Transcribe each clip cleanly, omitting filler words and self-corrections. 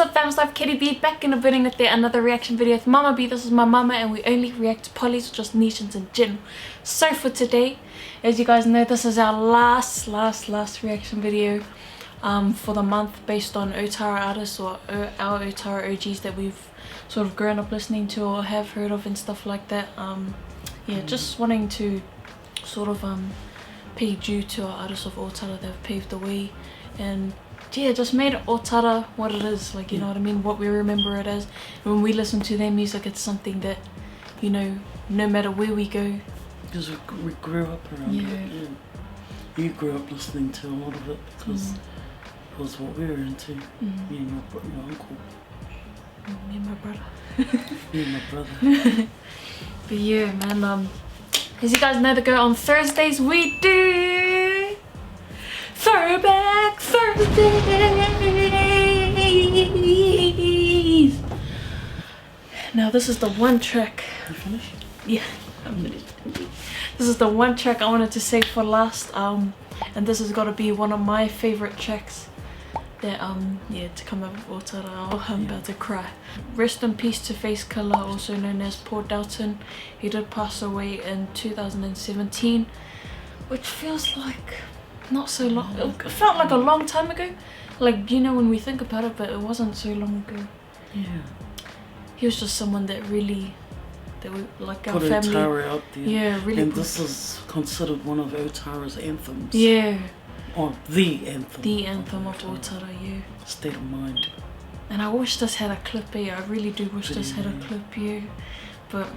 up fam, it's Wyf CaityB back in the building with another reaction video with Mama B. This is my mama and we only react to polys, just nations in general. So for today, as you guys know, this is our last reaction video for the month based on Otara artists or our Otara OGs that we've sort of grown up listening to or have heard of and stuff like that. Yeah, just wanting to sort of pay due to our artists of Otara that have paved the way, and yeah, just made Otara what it is, like, you know what I mean, what we remember it as. When we listen to their music, it's something that, you know, no matter where we go, because we grew up around it. Yeah. You grew up listening to a lot of it because it was what we were into. Me and your uncle. Me and my brother. Me and my brother. But yeah, man, as you guys know, the go on Thursdays we do Throwback Thursdays. Now this is the one track. You finished? Yeah, I'm finished. This is the one track I wanted to save for last, and this has got to be one of my favorite tracks that yeah, to come up with Otara. Oh, I'm about to cry. Rest in peace to FACEKILLA, also known as Paul Dalton. He did pass away in 2017, which feels like not so long. It felt like a long time ago, like, you know, when we think about it, but it wasn't so long ago. Yeah, he was just someone that really, that we, like, our put family, Otara out there. yeah, really. And this is considered one of Otara's anthems. Yeah, or the anthem. The anthem of Otara, yeah. State of Mind. And I wish this had a clip, I really do wish this had a clip, yeah. But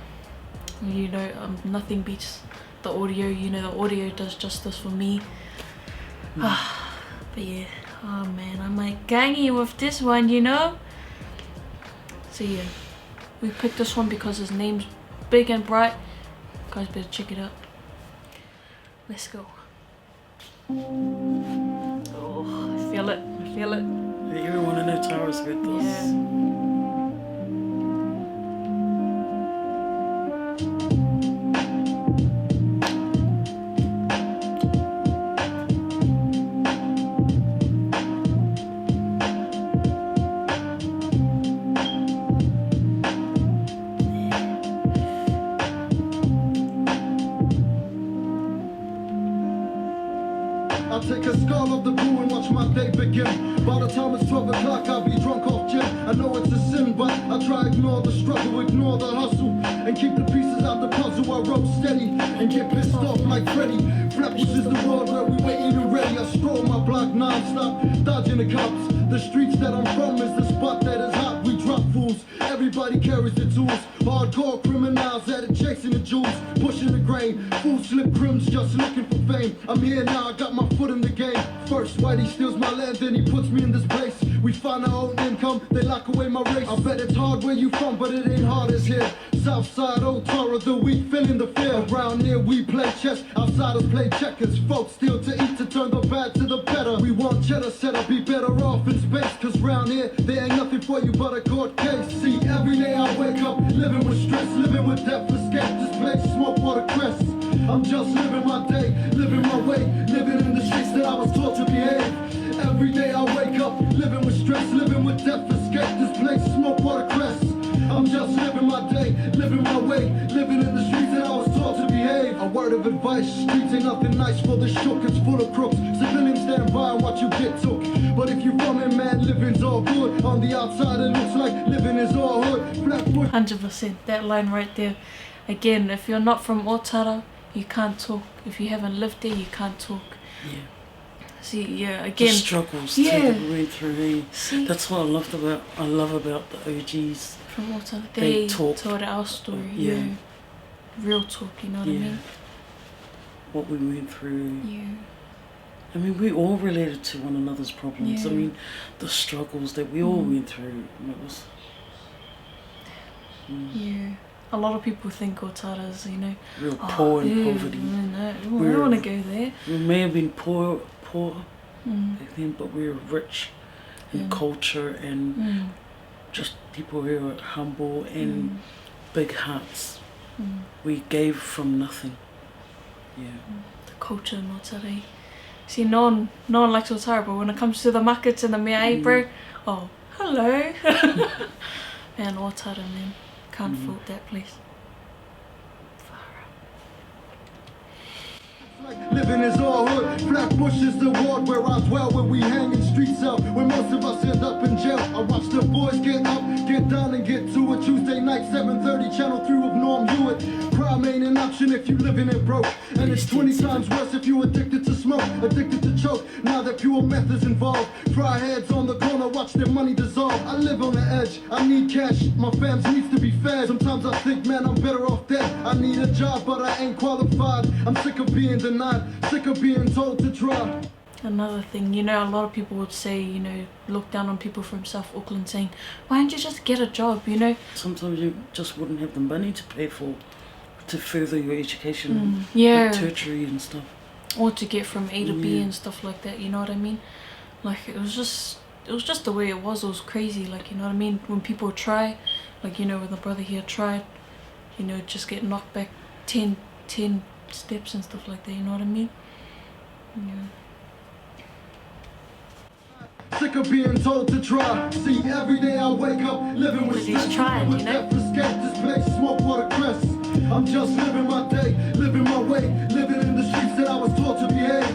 you know, nothing beats the audio. You know, the audio does justice for me. But yeah, oh man, I might gang you with this one, you know. So yeah, we picked this one because his name's big and bright. You guys better check it out. Let's go. Oh, I feel it. I feel it. Everyone in Otara's heard this. Yeah. I'll take a skull of the brew and watch my day begin. By the time it's 12 o'clock, I'll be drunk off gin. I know it's a sin, but I try to ignore the struggle, ignore the hustle, and keep the pieces out the puzzle. I roll steady and get pissed off like Freddy. Flappers is the world where we waiting and ready. I stroll my block non-stop, dodging the cops. The streets that I'm from is the spot that is hot. We drop fools, everybody carries the tools. Hardcore criminals at it chasing the jewels, pushing the grain. Full slip crims just looking for fame. I'm here now, I got my foot in the game. First Whitey steals my land, then he puts me in this place. We find our own income, they lock away my race. I bet it's hard where you from, but it ain't hard as here. Southside Otara, the weak feeling the fear. Around here we play chess, outsiders play checkers. Folks steal to eat to turn the bad to the better. We want cheddar set up, be better off in space. Cause round here, there ain't nothing for you but a court case. See, every day I wake up, living with stress, living with death, escape this place, smoke water crest. I'm just living my day, living my way, living in the streets that I was taught to behave. Every day I wake up, living with stress, living with death, escape this place, smoke water crest. I'm just living my day, living my way, living in the streets that I was taught to behave. A word of advice, streets ain't nothing nice for the shook, it's full of crooks. Civilians stand by and watch you get took. But if you from it, man, living's all good. On the outside it looks like living is all hood. 100%, that line right there. Again, if you're not from Otara, you can't talk. If you haven't lived there, you can't talk. Yeah. See, yeah, again, the struggles yeah, that we went through. See, that's what I love about the OGs. From Otara, they told our story. Yeah. Real talk, you know what I mean? What we went through. Yeah. I mean, we all related to one another's problems. Yeah. I mean, the struggles that we all went through. It was. Yeah. A lot of people think Otara is, you know, real poor and poverty. No, we don't want to go there. We may have been poor back then, but we were rich in culture and just people who were humble and big hearts. We gave from nothing. Yeah. The culture in Otara. See, no one likes Otara, but when it comes to the markets and the mea, bro, oh, Hello. Man, Otara, man. Can't fault that place. Living is all hood. Flatbush is the ward where I dwell, where we hang in streets out, where most of us end up in jail. I watch the boys get up, get down and get to it. Tuesday night, 7:30, channel 3 with Norm Hewitt. Crime ain't an option if you living it broke, and it's 20 times worse if you addicted to smoke, addicted to choke. Now that pure meth is involved, fry heads on the corner, watch their money dissolve. I live on the edge, I need cash, my fams needs to be fed. Sometimes I think, man, I'm better off dead. I need a job, but I ain't qualified. I'm sick of being denied, sick of being told to try. Another thing, you know, a lot of people would say, you know, look down on people from South Auckland saying, why don't you just get a job, you know? Sometimes you just wouldn't have the money to pay for, to further your education, yeah, like tertiary and stuff. Or to get from A to B and stuff like that, you know what I mean? Like, it was just the way it was crazy, like, you know what I mean? When people try, like, you know, when the brother here tried, you know, just get knocked back 10 steps and stuff like that, you know what I mean? Yeah. Sick of being told to try. See, every day I wake up living with stress, trying, with you know? escape this place, smoke watercress. I'm just living my day, living my way, living in the streets that I was taught to behave.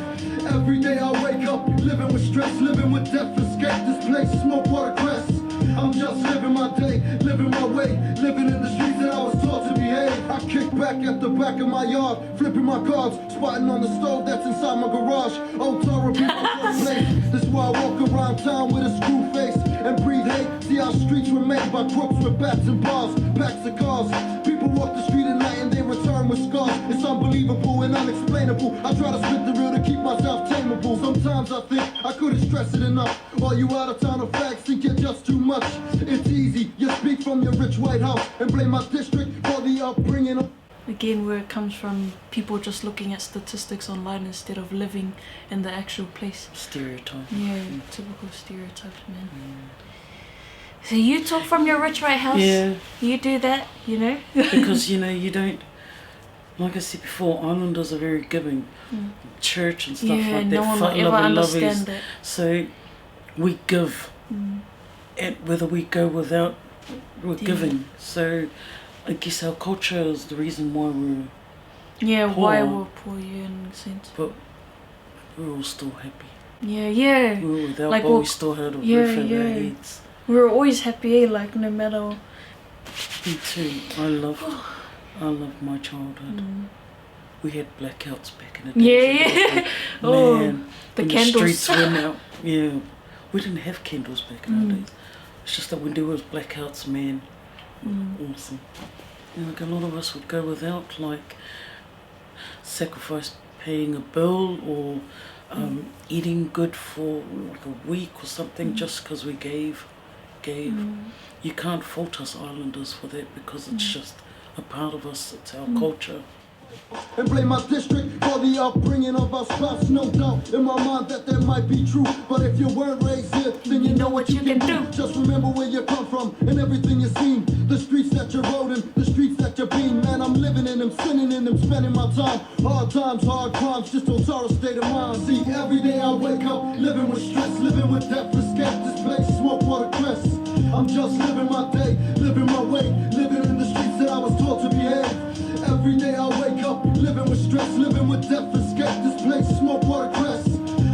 Every day I wake up living with stress, living with death, escape this place, smoke watercress. I'm just living my day, living my way, living in the streets that I was taught to behave. I kick back at the back of my yard, flipping my cards, spotting on the stove that's inside my garage. Otara be my first place. This is why I walk around town with a screw face and breathe hate. See how streets were made by crooks with bats and bars, packs of cars. People walk the street at night and they return with scars. It's unbelievable and unexplainable. I try to spit the real to keep myself tameable. Sometimes I think I couldn't stress it enough. All you out of town facts think you're just too much. It's easy, you speak from your rich white house and blame my district for the upbringing of... Again, where it comes from, people just looking at statistics online instead of living in the actual place. Stereotype. Yeah, typical stereotypes, man. So you talk from your rich white house? Yeah. You do that, you know? Because, you know, you don't, like I said before, islanders are very giving. Church and stuff like that. No one will ever understand that. So we give. And whether we go without, we're giving. So I guess our culture is the reason why we're poor, why we're poor, in a sense. but we're all still happy. Yeah. We were without, like, but we still had a roof over our heads. We were always happy, like, no matter... Me too. I loved my childhood. We had blackouts back in the day. Man, the when candles. The streets went out. Yeah, we didn't have candles back in our days. It's just that when there was blackouts, man, awesome. And like a lot of us would go without, like, sacrifice paying a bill or eating good for like a week or something just because we gave. You can't fault us islanders for that because it's just a part of us, it's our culture. And blame my district for the upbringing of our spouse. No doubt in my mind that might be true, but if you weren't raised here, then you know what you can do. Just remember where you come from and everything you've seen. The streets that you rode in, the streets that you've been. Man, I'm living in them, sinning in them, spending my time. Hard times, hard crimes, just Otara state of mind. See, every day I wake up living with stress, living with death, escape this place, smoke watercress. I'm just living my day, living my way, living in the streets that I was taught to behave. Every day I wake up, living with stress, living with death, escape this place, smoke watercress.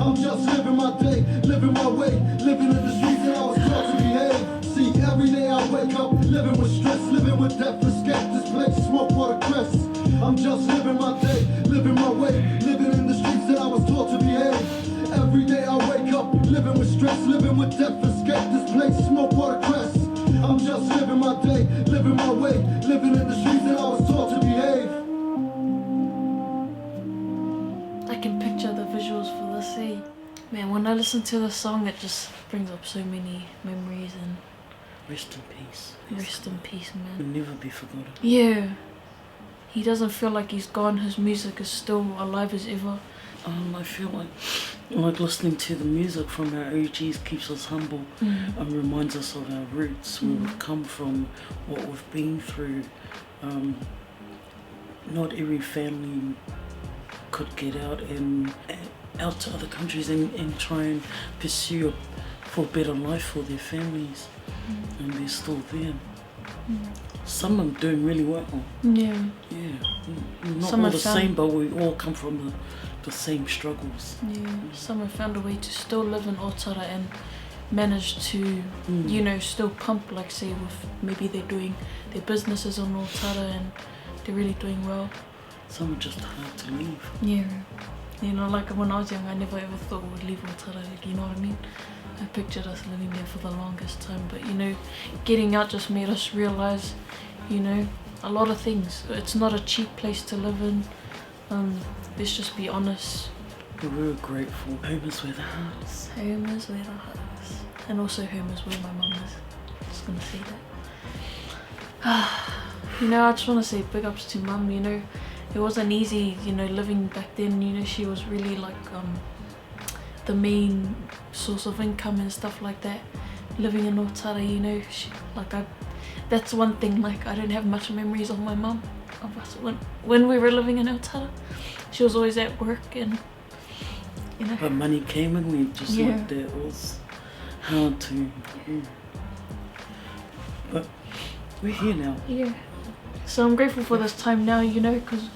I'm just living my day, living my way, living in the streets that I was taught to behave. See, every day I wake up, living with stress, living with death, escape this place, smoke watercress. I'm just living my day, living my way, living in the streets that I was taught to behave. Every day I wake up, living with stress, living with death, escape this place, smoke watercress. I'm just living my day, living my way, living in the streets that I was taught to behave. I can picture the visuals for this, eh? Man, when I listen to the song, it just brings up so many memories and... Rest in peace. Rest in peace, man. Will never be forgotten. Yeah. He doesn't feel like he's gone, his music is still alive as ever. I feel like listening to the music from our OGs keeps us humble and reminds us of our roots, where we've come from, what we've been through. Not every family could get out and out to other countries and try and pursue for a better life for their families, and they're still there. Some of them doing really well. Yeah. Not Some all have the same, but we all come from the same struggles. Yeah. Some have found a way to still live in Otara and manage to, you know, still pump, like say with maybe they're doing their businesses on Otara and they're really doing well. Some are just hard to leave. Yeah. You know, like when I was young, I never ever thought we would leave Otara, like, you know what I mean? I pictured us living there for the longest time, but you know, getting out just made us realise, you know, a lot of things. It's not a cheap place to live in. Let's just be honest. But we were grateful. Home is where the heart is. Home is where the heart is. And also home is where my mum is. Just gonna say that. You know, I just want to say big ups to mum, you know. It wasn't easy, you know, living back then, you know, she was really like the main source of income and stuff like that. Living in Otara, you know, that's one thing, like I don't have much memories of my mum, of us when we were living in Otara. She was always at work and, you know. But money came and we just like that. It was hard to, but we're here now. Yeah. So I'm grateful for this time now, you know, because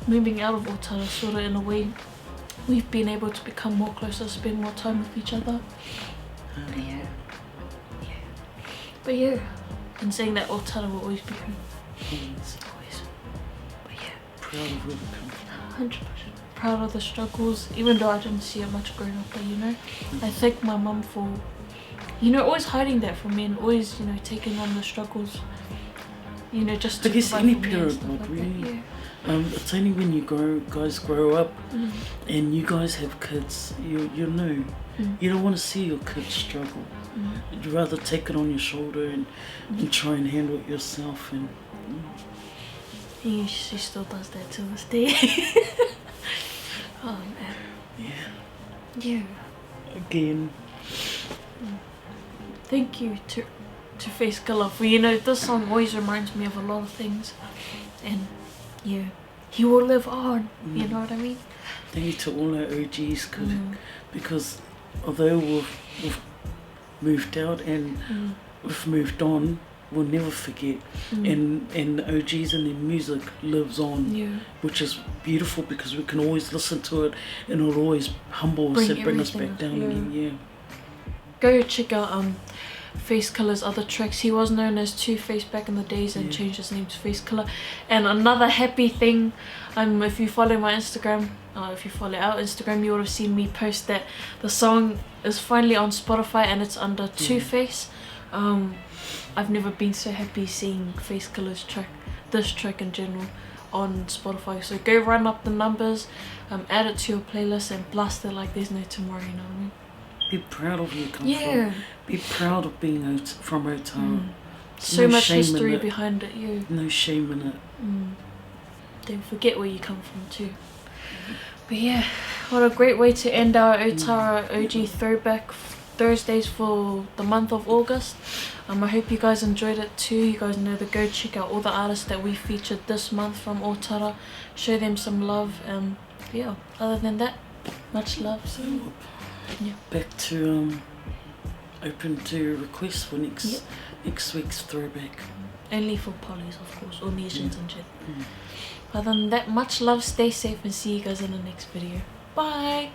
moving out of Otara, sort of in a way, we've been able to become more closer, spend more time with each other. But yeah, and saying that Otara will always be home. Always. But yeah. Proud of where we come from. 100%. Proud of the struggles, even though I didn't see it much growing up, but you know, I thank my mum for, you know, always hiding that from me and always, you know, taking on the struggles. You know, just to I guess any parent would, like really. It's only when you guys grow up and you guys have kids, you know, you don't want to see your kids struggle. You'd rather take it on your shoulder and try and handle it yourself. And she still does that to this day. Oh man. Yeah. Again. Thank you to FACEKILLA for, you know, this song always reminds me of a lot of things, and yeah, he will live on, you know what I mean? Thank you to all our OGs, because although we've moved out and we've moved on, we'll never forget, and the OGs and their music lives on, which is beautiful because we can always listen to it and it'll always humble us and bring us back down again. Go check out FACEKILLA's other tracks. He was known as Two-Face back in the days and changed his name to FACEKILLA. And another happy thing, if you follow my Instagram, if you follow our Instagram, you would have seen me post that the song is finally on Spotify and it's under Two-Face. I've never been so happy seeing FACEKILLA's track, this track in general, on Spotify. So go run up the numbers, add it to your playlist and blast it like there's no tomorrow, you know what I mean? Be proud of where you come from. Be proud of being from Otara. So much history behind it, No shame in it. Don't forget where you come from too. But yeah, what a great way to end our Otara OG Throwback Thursdays for the month of August. I hope you guys enjoyed it too. You guys know to go check out all the artists that we featured this month from Otara. Show them some love, and yeah, other than that, much love. Back to open to requests for next week's throwback. Only for polys, of course, or nations and shit. Other than that, much love, stay safe, and see you guys in the next video. Bye!